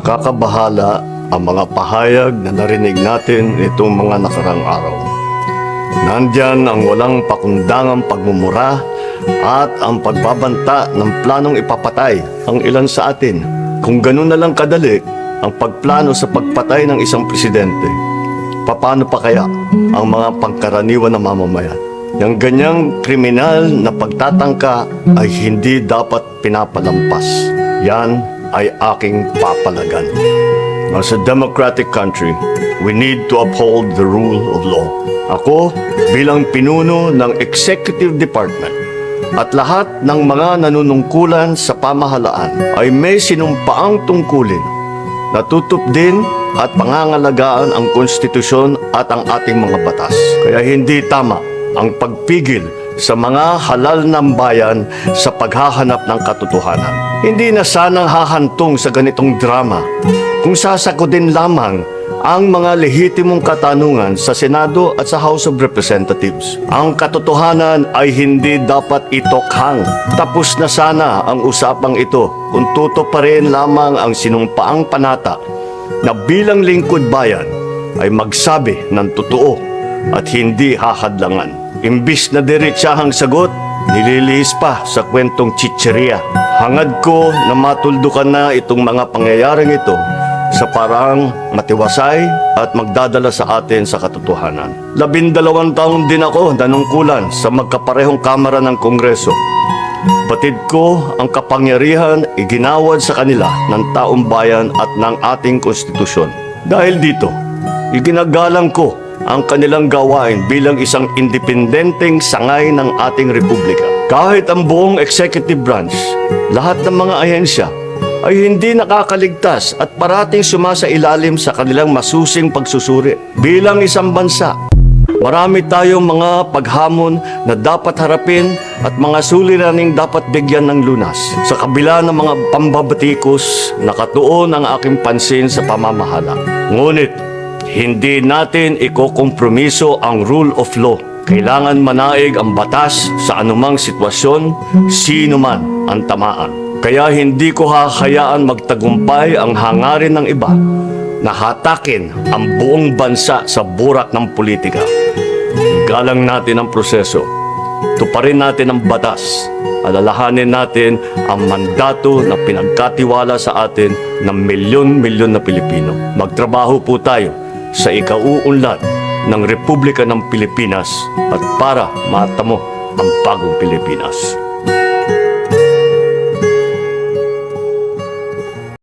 Kakabahala ang mga pahayag na narinig natin itong mga nakarang araw. Nandyan ang walang pakundangang pagmumura at ang pagbabanta ng planong ipapatay ang ilan sa atin. Kung ganun na lang kadali ang pagplano sa pagpatay ng isang presidente, paano pa kaya ang mga pangkaraniwan na mamamayan? Yung ganyang kriminal na pagtatangka ay hindi dapat pinapalampas. Yan ay aking papalagan. As a democratic country, we need to uphold the rule of law. Ako, bilang pinuno ng Executive Department at lahat ng mga nanunungkulan sa pamahalaan ay may sinumpaang tungkulin na tutupdin at pangangalagaan ang konstitusyon at ang ating mga batas. Kaya hindi tama ang pagpigil sa mga halal ng bayan sa paghahanap ng katotohanan. Hindi na sanang hahantong sa ganitong drama kung sasagutin lamang ang mga lehitimong katanungan sa Senado at sa House of Representatives. Ang katotohanan ay hindi dapat itokhang. Tapos na sana ang usapang ito kung tutuparin lamang ang sinumpaang panata na bilang lingkod bayan ay magsabi ng totoo at hindi hahadlangan. Imbis na diretsahang sagot, nililihis pa sa kwentong chicheria. Hangad ko na matuldukan na itong mga pangyayaring ito sa parang matiwasay at magdadala sa atin sa katotohanan. 12 taon din ako nanungkulan sa magkaparehong kamara ng Kongreso. Batid ko ang kapangyarihan iginawad sa kanila ng taong bayan at ng ating konstitusyon. Dahil dito, iginagalang ko ang kanilang gawain bilang isang independenteng sangay ng ating republika. Kahit ang buong executive branch, lahat ng mga ahensya ay hindi nakakaligtas at parating sumasailalim sa kanilang masusing pagsusuri. Bilang isang bansa, marami tayong mga paghamon na dapat harapin at mga suliraning dapat bigyan ng lunas. Sa kabila ng mga pambabatikos, nakatuon ang aking pansin sa pamamahala. Ngunit, hindi natin ikokompromiso ang rule of law. Kailangan manaig ang batas sa anumang sitwasyon, sino man ang tamaan. Kaya hindi ko hahayaan magtagumpay ang hangarin ng iba na hatakin ang buong bansa sa burak ng politika. Igalang natin ang proseso. Tuparin natin ang batas. Alalahanin natin ang mandato na pinagkatiwala sa atin ng milyon-milyon na Pilipino. Magtrabaho po tayo sa ikauunlad ng Republika ng Pilipinas at para matamo ang bagong Pilipinas.